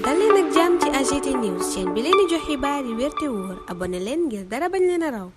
dal leen ak jàmm ci AGT News chaîne bi leen di jox xibaar yi wér te wóor abonné leen ngir dara bañ leen a raw.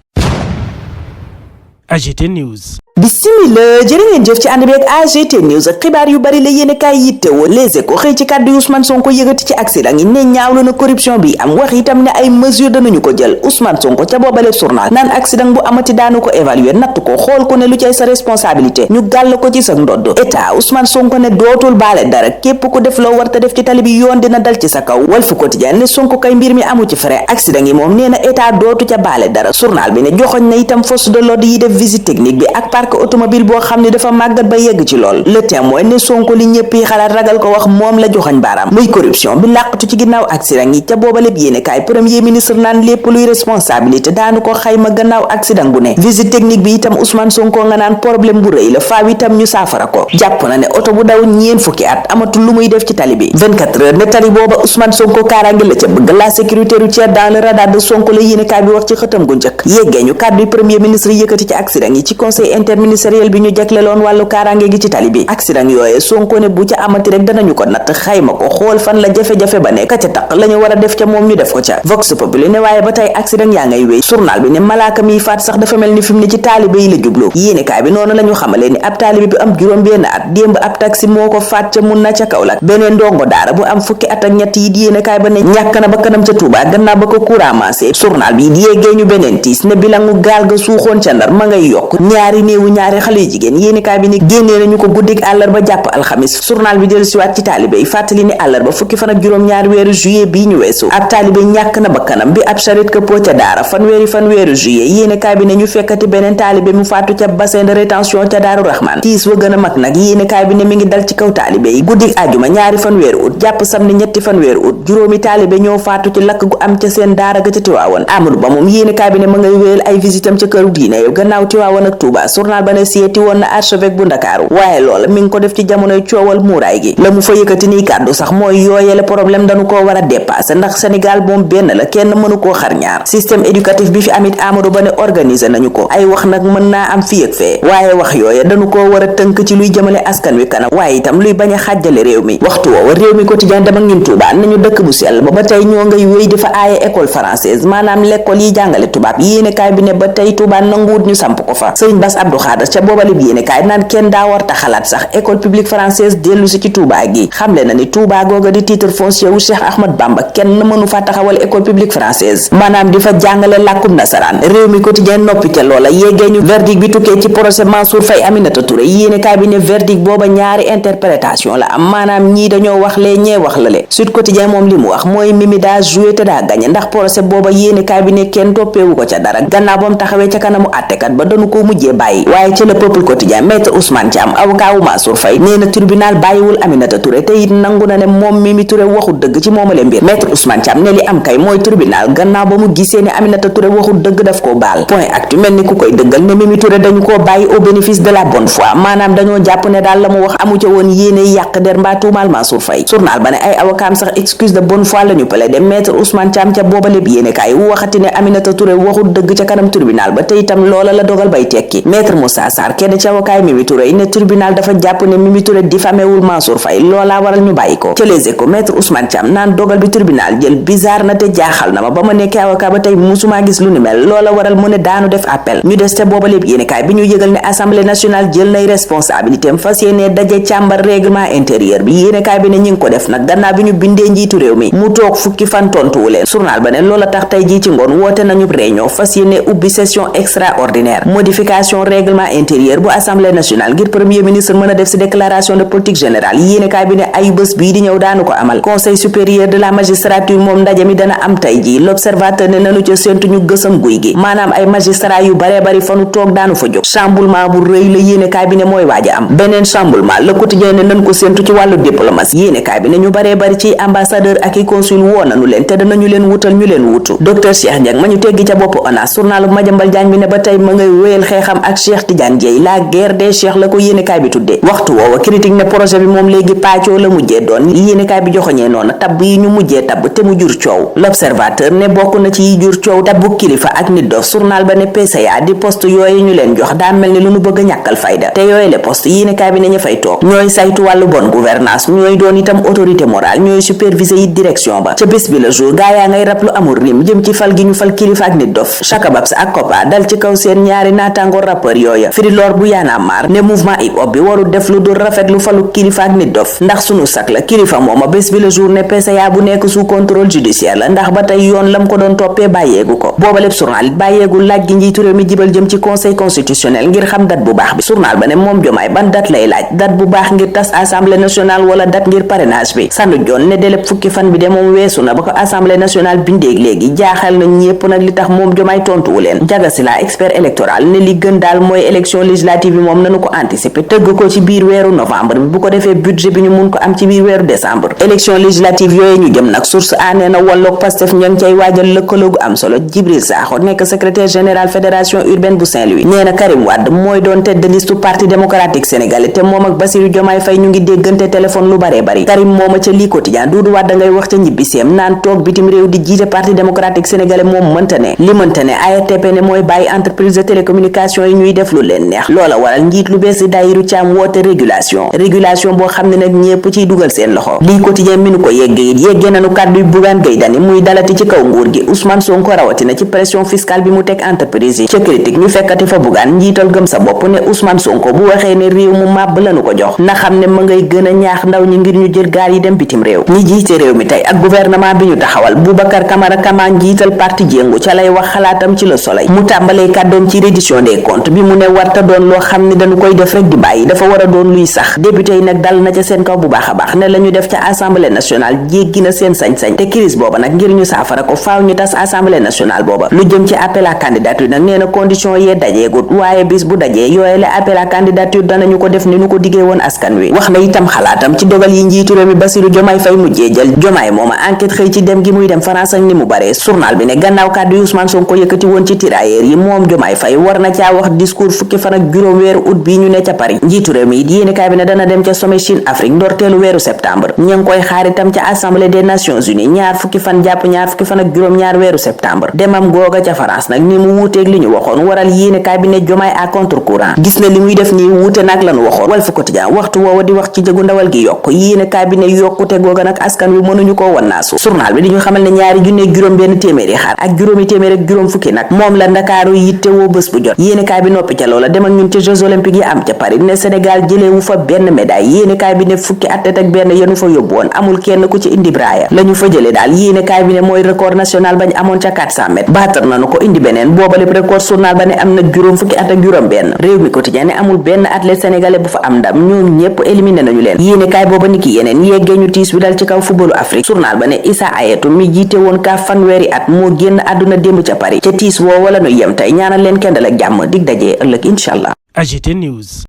AGT News. Bismillah jërë ngeen jëf ci ànd bi ak AGT News ak xibaar yu bari la yéen kaay yittewoo Les Échos xëy ci kàddu yu Ousmane Sonko yëgati ci accident yi ne ñaawlu na corruption bi am wax itam ne ay mesures danañu ko jël Ousmane Sonko ca boobale journal naan accident bu amati daanu ko évaluer natt ko xool ko ne lu cay sa responsabilité ñu gàll ko ci sa ndodd état Ousmane Sonko ne dootul baale dara képp ku def loo war te def ci tali bi yoon dina dal ci sa kaw Walf Quotidien ne Sonko kay mbir mi amu ci frais accident yi moom nee na état dootu ca baale dara journal bi ne joxoñ na itam force de l'ordre yi def visite technique bi ak parc automobile boo xam ne dafa màggat ba yegg ci lool Le Témoin ne Sonko li ñëpp yi xalaat ragal ko wax moom la joxañ baaraam muy corruption bi làqatu ci ginnaaw accident yi ca booba lépp yéene kaay premier ministre naan lépp luy responsabilité daanu ko xayma gannaaw accident bu ne visite technique bi itam Ousmane Sonko nga naan problème bu rëy la faaw itam ñu saafara ko jàpp na ne oto bu daw ñeen fukki at amatul lu muy def ci tali bi 24 heures ne tali booba Ousmane Sonko kaaraange la ca bëgg la sécurité routière dans le radar de Sonko la yéene kaay bi wax ci xëtam gu njëkk yeggee ñu kàddu premier ministre yëkkati ci accident yi ci conseil interministériel bi ñu jagleloon wàllu kaaraange gi ci tali bi accident yooye Sonko ne bu ca amati rek danañu ko natt xayma ko xool fan la jafe-jafe ba nekk ca taq la ñu war a def ca moom ñu def ko ca Vox Populi ne waaye ba tey accident yaa ngay wéy journal bi ne malaaka miy faat sax dafa mel ni fi mu ne ci taalibe yi la jublu yéenekaay bi noonu la ñu xamalee ni ab taalibe bi am juróom benn at démb ab taxi moo ko faat ca mun na ca Kaolack beneen ndongo daara bu am fukki at ak ñett yi yéenekaay ba ne ñàkk na ba kanam ca Touba gannaaw ba ko courant massé journal bi di yeggee ñu beneen tiis ne bilangu gaal ga suuxoon ca Ndar ma ngay yokk ñaari néewu ñaari xale yu jigéen yéenekaay bi ne génnee nañu ko guddik àllarba jàpp alxamis journal bi dellu siwaat ci taalibe yi fàttali ni àllarba fukki fan ak juróom-ñaari weeru juillet bii ñu weesu ab taalibe ñàkk na bakkanam bi ab charrette këppoo ca daara fan weeru juillet yéenekaay bi ne ñu fekkati beneen taalibe mu faatu ca bassin de rétention ca Daaru Rahman tiis wa gën a mag nag yéenekaay bi ne mi ngi dal ci kaw taalibe yi guddik àjjuma ñaari fan weeru ut jàpp samedi ñetti fan weeru ut juróomi taalibe ñoo faatu ci lakk gu am ca seen daara ga ca Tiwaawan Amadou Ba moom yéenekaay bi ne ma ngay wéyal ay visitam ca këru diine yow gannaaw Tiwaawan ak Touba journal ba ne seeti woon na archevêque bu Ndakaaru waaye loola mi ngi ko def ci jamonoy coowal muuraay gi la mu fa yëkkati nii kàddu sax mooy yooyele problème dañu koo war a dépasser ndax Sénégal moom benn la kenn mënu koo xar ñaar système éducatif bi fi amit Amadou Ba ne organiser nañu ko ay wax nag mën naa am fii ak fee waaye wax yooye dañu koo war a tënk ci luy jëmale askan wi kanam waaye itam luy bañ a xàjjale réew mi waxtu woowa réew mi quotidien dem ak ñun Touba nañu dëkk bu sell ba tey ñoo ngay wéy di fa aaye école française maanaam l'école yi jàngale tubaab yéenekaay bi ne ba tey Touba nanguwut ñu samp ko fa Serigne Bass Abdou Khadre ca booba lépp yéenekaay naan kenn daa war ta xalaat sax école publique française dellu si ci Touba gi xamle na ni Touba googa di titre foncier wu Cheikh Ahmad Bamba kenn mënu fa taxawal école publique française maanaam di fa jàngale làkkum nasaraan réew mi quotidien noppi ca loola yeggee ñu verdict bi tukkee ci procès Mansour Faye Aminata Touré yéenekaay bi ne verdict booba ñaari interprétation la am maanaam ñii dañoo wax lee ñee wax la le Sud Quotidien moom li mu wax mooy Mimi daa joué te daa gañe ndax procès booba yéenekaay bi ne kenn toppeewu ko ca dara gannaaw ba mu taxawee ca kanamu àttekat ba dañu ko mujjee bàyyi waaye ci le Peuple Quotidien maître Ousmane Thiam avocat wu Mansour Faye nee na tribunal bàyyiwul Aminata Touré te it nangu na ne moom Mimi Touré waxul dëgg ci moomale mbir maître Ousmane Thiam ne li am kay mooy tribunal gannaaw ba mu gisee ne Aminata Touré waxul dëgg daf koo baal point actu mel ni ku koy dëggal ne Mimi Touré dañu koo bàyyi au bénéfice de la bonne foi maanaam dañoo jàpp ne daal la mu wax amu ca woon yéene yàq der mbaa tuumaal Mansour Faye journal ba ne ay avocat am sax excuse de bonne foi la ñu plaidé maître Ousmane Thiam ca booba lépp yéene kaay waxati ne Aminata Touré waxul dëgg ca kanam tribunal ba te itam loola la dogal bay tekki maître Moussa Sarr kenn ci avocat Mimi Touré ne tribunal dafa jàpp ne Mimi Touré diffamé wul Mansour Faye loolaa waral ñu bàyyi ko ca Les Échos maître Ousmane Thiam naan dogal bi tribunal jël bizarre na te jaaxal na ma ba ma nekkee avocat ba tey musuma gis lu ni mel loola waral mu ne daanu def appel ñu des te booba lépp yéenekaay bi ñu yëgal ne assemblée nationale jël nay responsabilité am fas yéene daje càmbar règlement intérieur bi yéenekaay bi ne ñi ngi ko def nag gannaaw bi ñu bindee njiitu réew mi mu toog fukki fan tontuwu leen journal ba ne loola tax tey jii ci ngoon woote nañu réunion fas yéene ubbi session extraordinaire modification règlement intérieur bu assemblée nationale ngir premier ministre mën a def ci déclaration de politique générale yéenekaay bi ne ay bés bii di ñëw daanu ko amal conseil supérieur de la magistrature moom ndaje mi dana am tey jii l'observateur ne nanu ca séentu ñu gësam guy gi maanaam ay magistrat yu baree bari fanu toog daanu fa jóg chamboulement bu rëy la yéenekaay bi ne mooy waaja am beneen chamboulement le quotidien ne nan ko séentu ci wàllu diplomatie yéenekaay bi ne ñu baree bari ci ambassadeur ak i consul woo nanu leen te danañu leen wutal ñu leen wutu docteur Cheikh Ndiaye ma ñu teggi ca bopp ONAS journal Madiambal Diagne bi ne ba tey ma ngay wéyal xeexam ak Cheikh Cheikh Tidiane Dièye la guerre des Cheikh la ko yéenekaay bi tuddee waxtu woowa critique ne projet bi moom léegi paccoo la mujjee doon yéenekaay bi joxoñee noonu tabb yi ñu mujjee tabb te mu jur coow l'observateur ne bokk na ci yi jur coow tabbu kilifa ak nit dof journal ba ne PCA di poste yooyu ñu leen jox daa mel ni lu nu bëgg a ñàkkal fayda te yooyu le poste yéenekaay bi ne ñu fay toog ñooy saytu wàllu bonne gouvernance ñooy doon itam autorité morale ñooy superviser yi direction ba ca bés bi le jour gaa yaa ngay rab lu amul rim jëm ci fal gi ñu fal kilifa ak nit dof Chakababs ak Kopa dal ci kaw seen ñaari naataango rappeur yooya firi lor bu yaana maar ne mouvement hip hop bi warul def lu dul rafet lu falu kilifa ak nit dof ndax sunu sak la kilifa mooma bés bi le jour ne PCA bu nekk sous contrôle judiciaire la ndax ba tey yoon lam ko doon toppee bàyyeegu ko booba lépp journal it bàyyeegu laaj gi njiitu réew mi jibal jëm ci conseil constitutionnel ngir xam date bu baax bi journal ba ne moom Jomaay ban date lay laaj date bu baax ngir tas assemblée nationale wala date ngir parrainage bi sandu joon ne délai fukki fan bi de moom weesu na ba ko assemblée nationale bindeeg léegi jaaxal na ñépp nag li tax moom Jomaay tontuwu leen jagasi la expert électoral ne li gën daal mooy élection législative bi moom nanu ko anticiper tëgg ko ci biir weeru novembre bi bu ko defee budget bi ñu mun ko am ci biir weeru décembre élection législative yooyu ñu jëm nag source aanee na walloog Pastef ña ngi cay waajal lëkkaloo gu am solo Djibril Sakho nekk secrétaire général fédération urbaine bu Saint-Louis nee na Karim Wade mooy doon tête de liste parti démocratique sénégalais te moom ak Bassirou Diomaye Faye ñu ngi déggante téléphone lu bare bari Karim mooma ca lii quotidien Doudou Wade ngay wax ca ñibbiseem naan toog bitim réew di jiite parti démocratique sénégalais moom mënta ne li mënta ne ARTP ne mooy bàyyi entreprise de télécommunication yi ñuy def lu leen neex loola waral njiit lu bees di Dayiru Caam woote régulation boo xam ne nag ñépp ciy dugal seen loxo lii quotidien mi nu ko yeggee nanu kàdduy Bougane Gueye Dany muy dalati ci kaw nguur gi Ousmane Sonko rawatina ci pression fiscale bi mu teg entreprise yi ca critique ñu fekkati fa Bougane njiital gëm sa bopp ne Ousmane Sonko bu waxee ne réew mu màbb lanu ko jox na xam ne ma ngay gën a ñaax ndaw ñi ngir ñu jël gaal yi dem bitim réew ñi jiite réew mi tey ak gouvernement bi ñu taxawal Boubacar Camara Kama njiital parti jéngu ca lay wax xalaatam ci Le Soleil mu tàmbalee kàddoom ci reddition des comptes bi mu ne warta doon loo xam ne dañu koy def rek di bàyyi dafa war a doon luy sax député yi nag dal na ca seen kaw bu baax a baax ne la ñu def ca assemblée nationale jéggi na seen sañ-sañ te crise booba nag ngir ñu saafara ko faaw ñu tas assemblée nationale booba lu jëm ci appel à candidature nag nee na condition yee dajeegut waaye bis bu dajee yooye la appel à candidature danañu ko def ni ñu ko diggee woon askan wi wax na itam xalaatam ci dogal yi njiitu réew mi Bassirou Diomaye Faye mujjee jël Diomaye mooma enquête xëy ci dem gi muy dem France ak ni mu bare journal bi ne gannaaw kàddu Ousmane Sonko yëkkati woon ci tirailleurs yi moom Diomaye Faye war na caa wax discours fukki fan ak juróom weeru août bi ñu ne ca Paris njiitu réew mi it yéenekaay bi ne dana dem ca sommet Chine Afrique ndorteelu weeru septembre ña ngi koy xaar itam ca assemblée des nations unies ñaar fukki fan jàpp ñaar fukki fan ak juróom ñaar weeru septembre demam googa ca France nag ni mu wuuteeg li ñu waxoon waral yéenekaay bi ne Diomaye à contre courant gis na li muy def nii wuute nag lañu waxoon Walf Quotidien waxtu woowa di wax ci jëgu ndawal gi yokk yéenekaay bi ne yokkute googa nag askan wi mënuñu koo wannaasu journal bi di ñu xamal ne ñaari junne juróom benn téeméeri xar ak juróomi téeméer ak juróom fukki nag moom la Ndakaaru yitte woo bés bu jot yéenekaay bi noppi ca loola dem ak ñun ci Jeux olympiques yi am ca Paris ne Sénégal jëleewu fa benn médaille yéenekaay bi ne fukki atlet ak benn yenu fa yóbbu woon amul kenn ku ci indi braaya lañu fa jële daal yéenekaay bi ne mooy record national bañ amoon ca 400 mètres baatar nañu ko indi beneen booba lépp record journal ba ne am na juróom fukki at ak juróom benn réew mi quotidien ne amul benn athlète sénégalais bu fa am ndam ñoom ñépp éliminé nañu leen yéenekaay booba ni ki yeneen yeggee ñu tiis bi dal ci kaw footballu Afrique journal ba ne Issa Hayatou mi jiite woon ka fanweeri at moo génn àdduna démb ca Paris ca tiis woo wala nu yem tey ñaanal leen kendal ak jàmm dig dajee ëllëg incha allah. AGT News.